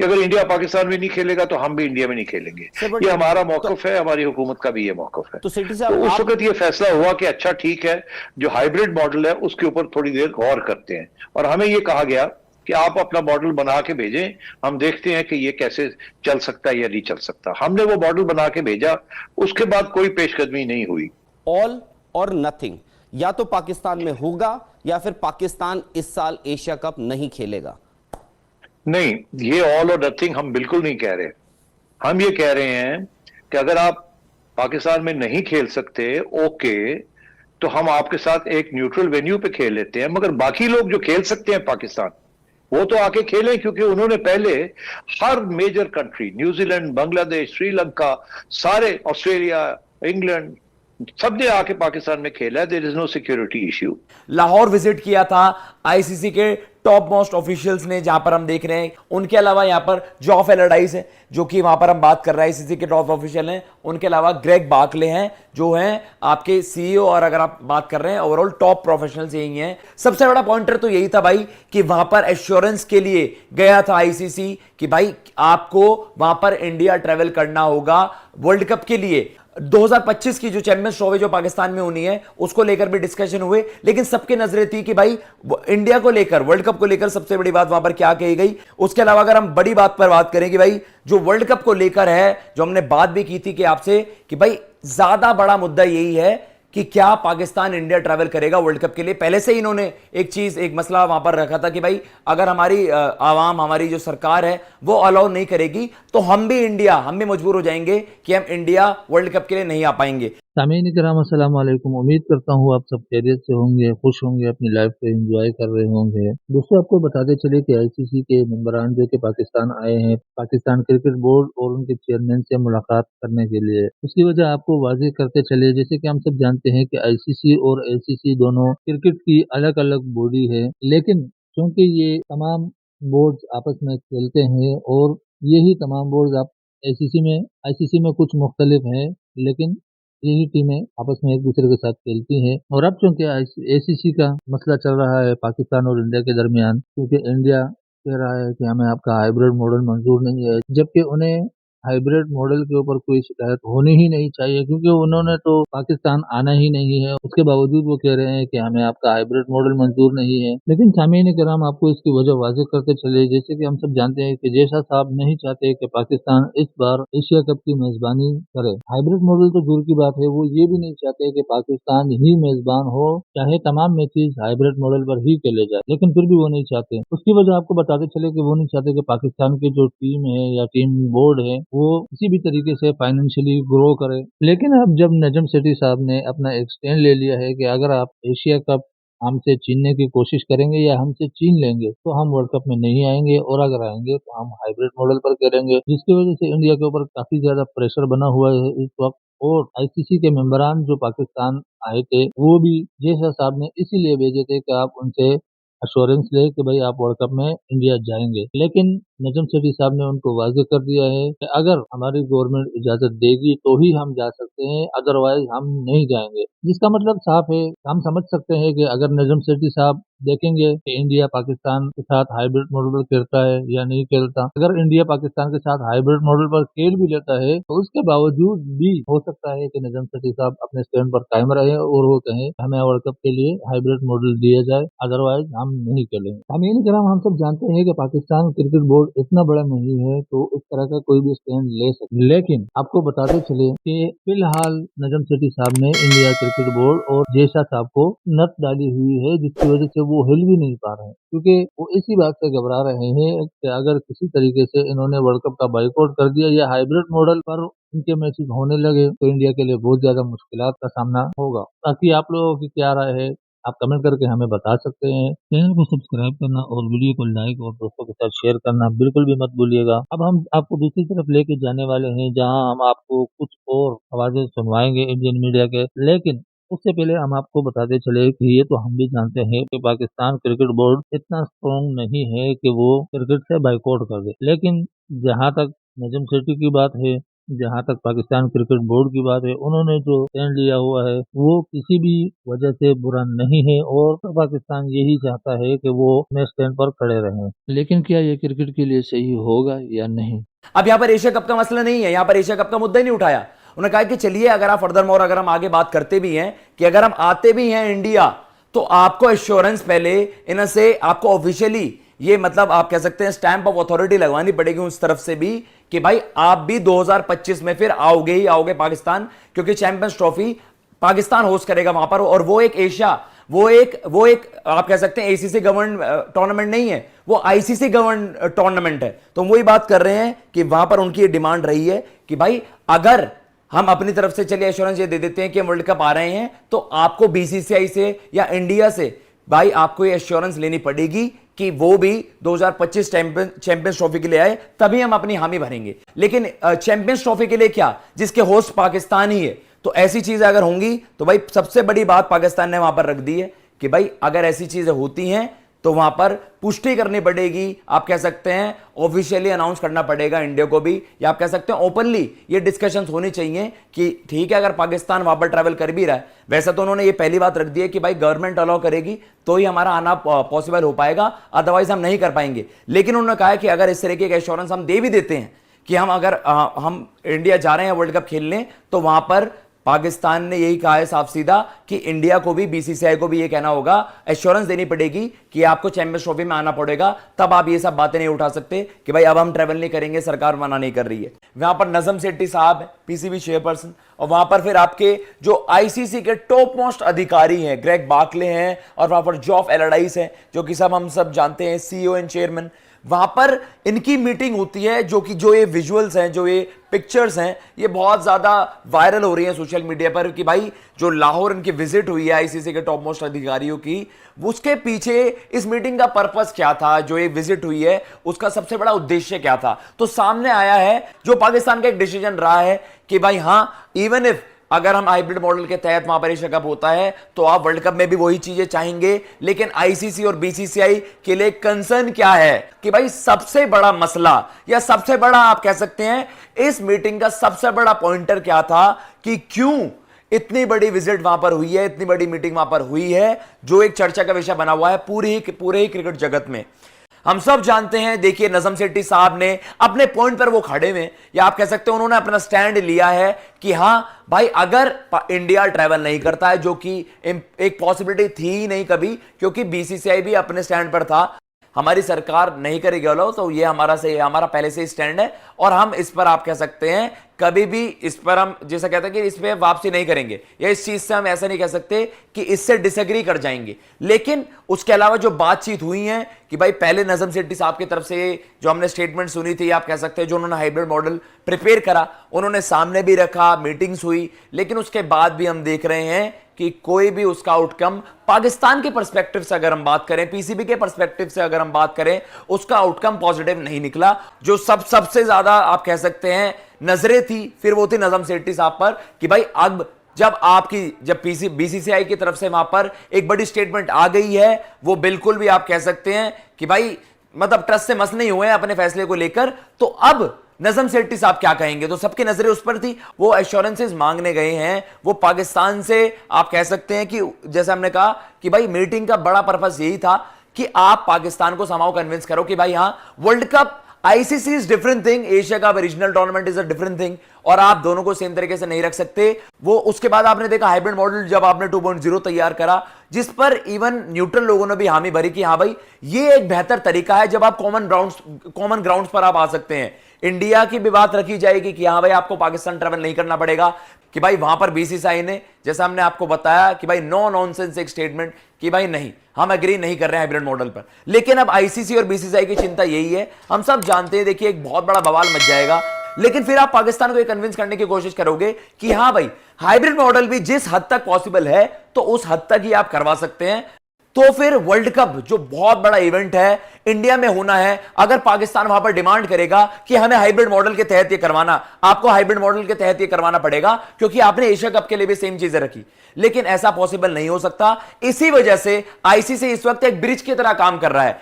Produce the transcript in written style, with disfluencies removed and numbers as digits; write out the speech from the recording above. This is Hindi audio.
कि अगर इंडिया पाकिस्तान में नहीं खेलेगा तो हम भी इंडिया में नहीं खेलेंगे। सर बट ये हमारा तो मौकफ है, हमारी हुकूमत का भी ये मौकफ है। तो सेठी तो साहब उस आप वक्त ये फैसला हुआ कि अच्छा ठीक है, जो हाइब्रिड मॉडल है उसके ऊपर थोड़ी देर गौर करते हैं, और हमें ये कहा गया कि आप अपना मॉडल बना के भेजें, हम देखते हैं कि ये कैसे चल सकता है या नहीं चल सकता। हमने वो मॉडल बना के भेजा, उसके बाद कोई पेशकदमी नहीं हुई। ऑल और नथिंग, या तो पाकिस्तान में होगा या फिर पाकिस्तान इस साल एशिया कप नहीं खेलेगा। नहीं, ये ऑल और नथिंग हम बिल्कुल नहीं कह रहे। हम ये कह रहे हैं कि अगर आप पाकिस्तान में नहीं खेल सकते, ओके, तो हम आपके साथ एक न्यूट्रल वेन्यू पे खेल लेते हैं, मगर बाकी लोग जो खेल सकते हैं पाकिस्तान, वो तो आके खेलें, क्योंकि उन्होंने पहले हर major country, New Zealand, Bangladesh, Sri Lanka, सारे, ऑस्ट्रेलिया, इंग्लैंड, सबने आके पाकिस्तान में खेला है। There is no security issue. Lahore visit किया था आईसीसी के टॉप मोस्ट ऑफिशियल्स ने, जहां पर हम देख रहे हैं उनके अलावा यहां पर जॉफ एलरडाइस है जो कि वहां पर हम बात कर रहे हैं आईसीसी के टॉप ऑफिशियल हैं, उनके अलावा ग्रेग बार्कले हैं जो हैं आपके सीईओ, और अगर आप बात कर रहे हैं ओवरऑल टॉप प्रोफेशनल्स यही हैं। सबसे बड़ा पॉइंटर तो यही था भाई कि वहां पर एश्योरेंस के लिए गया था आईसीसी कि भाई आपको वहां पर इंडिया ट्रेवल करना होगा वर्ल्ड कप के लिए। 2025 की जो चैंपियंस ट्रॉफी जो पाकिस्तान में होनी है उसको लेकर भी डिस्कशन हुए, लेकिन सबके नजरें थी कि भाई इंडिया को लेकर, वर्ल्ड कप को लेकर सबसे बड़ी बात वहां पर क्या कही गई। उसके अलावा अगर हम बड़ी बात पर बात करें कि भाई जो वर्ल्ड कप को लेकर है, जो हमने बात भी की थी कि आपसे कि भाई ज्यादा बड़ा मुद्दा यही है कि क्या पाकिस्तान इंडिया ट्रैवल करेगा वर्ल्ड कप के लिए। पहले से ही इन्होंने एक चीज, एक मसला वहां पर रखा था कि भाई अगर हमारी आवाम, हमारी जो सरकार है वो अलाउ नहीं करेगी तो हम भी मजबूर हो जाएंगे कि हम इंडिया वर्ल्ड कप के लिए नहीं आ पाएंगे। सामीन किराम अस्सलाम वालेकुम। उम्मीद करता हूँ आप सब खैरियत से होंगे, खुश होंगे, अपनी लाइफ को एंजॉय कर रहे होंगे। दोस्तों, आपको बताते चले कि आईसीसी के मेंबरान जो कि पाकिस्तान आए हैं, पाकिस्तान क्रिकेट बोर्ड और उनके चेयरमैन से मुलाकात करने के लिए, उसकी वजह आपको वाज़ेह करते चले। जैसे कि हम सब जानते हैं कि आईसीसी और एसीसी दोनों क्रिकेट की अलग अलग बॉडी है, लेकिन क्योंकि ये तमाम बोर्ड आपस में खेलते हैं और यही तमाम बोर्ड आप एसीसी में, आईसीसी में कुछ मुख्तलिफ हैं, लेकिन यही टीमें आपस में एक दूसरे के साथ खेलती हैं। और अब चूंकि एसीसी का मसला चल रहा है पाकिस्तान और इंडिया के दरमियान, क्योंकि इंडिया कह रहा है कि हमें आपका हाइब्रिड मॉडल मंजूर नहीं है, जबकि उन्हें हाइब्रिड मॉडल के ऊपर कोई शिकायत होनी ही नहीं चाहिए, क्योंकि उन्होंने तो पाकिस्तान आना ही नहीं है। उसके बावजूद वो कह रहे हैं कि हमें आपका हाइब्रिड मॉडल मंजूर नहीं है। लेकिन सामीन कराम, आपको इसकी वजह वाज़ेह करते चले। जैसे कि हम सब जानते हैं कि जैसा साहब नहीं चाहते कि पाकिस्तान इस बार एशिया कप की मेजबानी करे। हाइब्रिड मॉडल तो दूर की बात है, वो ये भी नहीं चाहते कि पाकिस्तान ही मेजबान हो, चाहे तमाम मैचेस हाइब्रिड मॉडल पर ही खेले जाए, लेकिन फिर भी वो नहीं चाहते। उसकी वजह आपको बताते चले कि वो नहीं चाहते कि पाकिस्तान की जो टीम है या टीम बोर्ड है वो किसी भी तरीके से फाइनेंशियली ग्रो करे। लेकिन अब जब नजम सेठी साहब ने अपना एक स्टैंड ले लिया है कि अगर आप एशिया कप हमसे छीनने की कोशिश करेंगे या हमसे छीन लेंगे तो हम वर्ल्ड कप में नहीं आएंगे, और अगर आएंगे तो हम हाइब्रिड मॉडल पर करेंगे, जिसकी वजह से इंडिया के ऊपर काफी ज्यादा प्रेशर बना हुआ है इस वक्त। और आईसीसी के मेंबरान जो पाकिस्तान आए थे वो भी जैसा साहब ने इसीलिए भेजे थे कि आप उनसे अश्योरेंस ले कि भाई आप वर्ल्ड कप में इंडिया जाएंगे। लेकिन नजम सेठी साहब ने उनको वाजे कर दिया है कि अगर हमारी गवर्नमेंट इजाजत देगी तो ही हम जा सकते हैं, अदरवाइज हम नहीं जाएंगे। जिसका मतलब साफ है, हम समझ सकते हैं कि अगर नजम सेठी साहब देखेंगे कि इंडिया पाकिस्तान के साथ हाइब्रिड मॉडल पर खेलता है या नहीं खेलता, अगर इंडिया पाकिस्तान के साथ हाइब्रिड मॉडल पर खेल भी लेता है तो उसके बावजूद भी हो सकता है कि नजम सेठी साहब अपने स्टैंड पर कायम रहे और वो कहें हमें वर्ल्ड कप के लिए हाइब्रिड मॉडल दिया जाए, अदरवाइज हम नहीं खेलेंगे। अमीन कराम, हम सब जानते हैं कि पाकिस्तान क्रिकेट बोर्ड इतना बड़ा नहीं है तो इस तरह का कोई भी स्टैंड ले सकते, लेकिन आपको बताते चले कि फिलहाल नजम सेठी साहब ने इंडिया क्रिकेट बोर्ड और जयशाह साहब को नत डाली हुई है, जिसकी वजह से वो हिल भी नहीं पा रहे हैं, क्योंकि वो इसी बात से घबरा रहे हैं कि अगर किसी तरीके से इन्होंने वर्ल्ड कप का बाइकआउट कर दिया या हाइब्रिड मॉडल पर इनके मैचेस होने लगे तो इंडिया के लिए बहुत ज्यादा मुश्किलात का सामना होगा। बाकी आप लोगों की क्या राय है, आप कमेंट करके हमें बता सकते हैं। चैनल को सब्सक्राइब करना और वीडियो को लाइक और दोस्तों के साथ शेयर करना बिल्कुल भी मत भूलिएगा। अब हम आपको दूसरी तरफ लेके जाने वाले हैं, जहां हम आपको कुछ और आवाजें सुनवाएंगे इंडियन मीडिया के। लेकिन उससे पहले हम आपको बताते चले कि ये तो हम भी जानते हैं कि पाकिस्तान क्रिकेट बोर्ड इतना स्ट्रॉन्ग नहीं है कि वो क्रिकेट से बाइकआउट कर दे, लेकिन जहां तक नजम सेठी की बात है जहां तक पाकिस्तान क्रिकेट बोर्ड की बात है, उन्होंने जो स्टैंड लिया हुआ है वो किसी भी वजह से बुरा नहीं है और पाकिस्तान यही चाहता है कि वो अपने स्टैंड पर खड़े रहें। लेकिन क्या ये क्रिकेट के लिए सही होगा या नहीं? अब यहां पर एशिया कप का मसला नहीं है, यहां पर एशिया कप का मुद्दा ही नहीं उठाया। उन्होंने कहा कि चलिए अगर आप फर्दर मोर अगर हम आगे बात करते भी हैं कि अगर हम आते भी हैं इंडिया तो आपको एश्योरेंस पहले इन से आपको ऑफिशियली ये मतलब आप कह सकते हैं स्टैंप ऑफ अथॉरिटी लगवानी पड़ेगी उस तरफ से भी कि भाई आप भी 2025 में फिर आओगे ही आओगे पाकिस्तान, क्योंकि चैंपियंस ट्रॉफी पाकिस्तान होस्ट करेगा वहां पर। और वो एक एशिया वो एक आप कह सकते हैं एसीसी गवर्न टूर्नामेंट नहीं है, वो आईसीसी गवर्न टूर्नामेंट है। तो वही बात कर रहे हैं कि वहां पर उनकी डिमांड रही है कि भाई अगर हम अपनी तरफ से चलिए एश्योरेंस ये दे देते हैं कि हम वर्ल्ड कप आ रहे हैं तो आपको बीसीसीआई से या इंडिया से भाई आपको ये एश्योरेंस लेनी पड़ेगी कि वो भी 2025 चैंपियंस ट्रॉफी के लिए आए, तभी हम अपनी हामी भरेंगे। लेकिन चैंपियंस ट्रॉफी के लिए क्या, जिसके होस्ट पाकिस्तान ही है। तो ऐसी चीजें अगर होंगी तो भाई सबसे बड़ी बात पाकिस्तान ने वहां पर रख दी है कि भाई अगर ऐसी चीजें होती हैं तो वहां पर पुष्टि करनी पड़ेगी, आप कह सकते हैं ऑफिशियली अनाउंस करना पड़ेगा इंडिया को भी, या आप कह सकते हैं ओपनली ये डिस्कशंस होनी चाहिए कि ठीक है अगर पाकिस्तान वहां पर ट्रैवल कर भी रहा है, वैसे तो उन्होंने ये पहली बात रख दी है कि भाई गवर्नमेंट अलाउ करेगी तो ही हमारा आना पॉसिबल हो पाएगा, अदरवाइज हम नहीं कर पाएंगे। लेकिन उन्होंने कहा कि अगर इस तरीके का एश्योरेंस हम दे भी देते हैं कि हम अगर हम इंडिया जा रहे हैं वर्ल्ड कप खेलने, तो वहां पर पाकिस्तान ने यही कहा है साफ सीधा कि इंडिया को भी बीसीसीआई को भी ये कहना होगा, एश्योरेंस देनी पड़ेगी कि आपको चैंपियंस ट्रॉफी में आना पड़ेगा, तब आप ये सब बातें नहीं उठा सकते कि भाई अब हम ट्रैवल नहीं करेंगे, सरकार मना नहीं कर रही है। वहां पर नजम सेठी साहब है पीसीबी चेयरपर्सन, और वहां पर फिर आपके जो आईसीसी के टॉप मोस्ट अधिकारी हैं ग्रेग बार्कले हैं, और वहां पर जॉफ एलरडाइस हैं जो कि हम सब जानते हैं सीईओ एंड चेयरमैन। वहां पर इनकी मीटिंग होती है जो कि जो ये विजुअल्स हैं, जो ये पिक्चर्स हैं, ये बहुत ज्यादा वायरल हो रही हैं सोशल मीडिया पर कि भाई जो लाहौर इनकी विजिट हुई है आईसीसी के टॉप मोस्ट अधिकारियों की, उसके पीछे इस मीटिंग का पर्पस क्या था, जो ये विजिट हुई है उसका सबसे बड़ा उद्देश्य क्या था। तो सामने आया है जो पाकिस्तान का एक डिसीजन रहा है कि भाई हां, इवन इफ अगर हम हाइब्रिड मॉडल के तहत वहां पर एशिया कप होता है तो आप वर्ल्ड कप में भी वही चीजें चाहेंगे, लेकिन आईसीसी और बीसीसीआई के लिए कंसर्न क्या है कि भाई सबसे बड़ा मसला या सबसे बड़ा आप कह सकते हैं इस मीटिंग का सबसे बड़ा पॉइंटर क्या था कि क्यों इतनी बड़ी विजिट वहां पर हुई है, इतनी बड़ी मीटिंग वहां पर हुई है, जो एक चर्चा का विषय बना हुआ है पूरे ही क्रिकेट जगत में। हम सब जानते हैं, देखिए नजम सेठी साहब ने अपने पॉइंट पर वो खड़े हुए, या आप कह सकते हैं उन्होंने अपना स्टैंड लिया है कि हां भाई अगर इंडिया ट्रैवल नहीं करता है, जो कि एक पॉसिबिलिटी थी ही नहीं कभी, क्योंकि बीसीसीआई भी अपने स्टैंड पर था, हमारी सरकार नहीं करेगी अलाउ, तो ये हमारा पहले से स्टैंड है और हम इस पर आप कह सकते हैं कभी भी इस पर हम जैसा कहते हैं कि इस पर वापसी नहीं करेंगे, या इस चीज से हम ऐसा नहीं कह सकते कि इससे डिसएग्री कर जाएंगे। लेकिन उसके अलावा जो बातचीत हुई है कि भाई पहले नजम सेठी साहब की तरफ से जो हमने स्टेटमेंट सुनी थी, आप कह सकते हैं जो उन्होंने हाइब्रिड मॉडल प्रिपेयर करा, उन्होंने सामने भी रखा, मीटिंग्स हुई, लेकिन उसके बाद भी हम देख रहे हैं कि कोई भी उसका आउटकम पाकिस्तान के पर्सपेक्टिव से अगर हम बात करें, पीसीबी के पर्सपेक्टिव से अगर हम बात करें, उसका आउटकम पॉजिटिव नहीं निकला। जो सबसे ज्यादा आप कह सकते हैं नजरें थी फिर वो थी नजम सेठी साहब पर कि भाई अब जब बीसीसीआई की तरफ से वहां पर एक बड़ी स्टेटमेंट आ गई है, वो बिल्कुल भी आप कह सकते हैं कि भाई मतलब ट्रस्ट से मस नहीं हुए हैं अपने फैसले को लेकर, तो अब नजम सेठी साहब क्या कहेंगे, तो सबकी नजरें उस पर थी। वो एश्योरेंसेस मांगने गए हैं, वो पाकिस्तान से आप कह सकते हैं कि जैसे हमने कहा कि भाई मीटिंग का बड़ा पर्पस यही था कि आप पाकिस्तान को समाव कन्विंस करो कि भाई हां world cup ICC is different thing, Asia cup regional tournament is a different thing, और आप दोनों को सेम तरीके से नहीं रख सकते। वो उसके बाद आपने देखा हाइब्रिड मॉडल जब आपने 2.0 तैयार करा, जिस पर इवन न्यूट्रल लोगों ने भी हामी भरी कि हां भाई ये एक बेहतर तरीका है जब आप कॉमन ग्राउंड्स पर आप आ सकते हैं। इंडिया की भी बात रखी जाएगी कि हां भाई आपको पाकिस्तान ट्रैवल नहीं करना पड़ेगा, कि भाई वहां पर बीसीसीआई ने जैसा हमने आपको बताया कि भाई नो नॉनसेंस एक स्टेटमेंट कि भाई नहीं, हम एग्री नहीं कर रहे हैं हाइब्रिड मॉडल पर। लेकिन अब आईसीसी और बीसीसीआई की चिंता यही है, हम सब जानते हैं, देखिए एक बहुत बड़ा बवाल मच जाएगा, लेकिन फिर आप पाकिस्तान को ये कन्विंस करने की कोशिश करोगे कि हां भाई हाइब्रिड मॉडल भी जिस हद तक पॉसिबल है तो उस हद तक ही आप करवा सकते हैं। तो फिर वर्ल्ड कप जो बहुत बड़ा इवेंट है इंडिया में होना है, अगर पाकिस्तान वहां पर डिमांड करेगा कि हमें हाइब्रिड मॉडल के तहत ये करवाना, आपको हाइब्रिड मॉडल के तहत ये करवाना पड़ेगा, क्योंकि आपने एशिया कप के लिए भी सेम चीजें रखी, लेकिन ऐसा पॉसिबल नहीं हो सकता। इसी वजह से आईसीसी इस वक्त एक ब्रिज की तरह काम कर रहा है।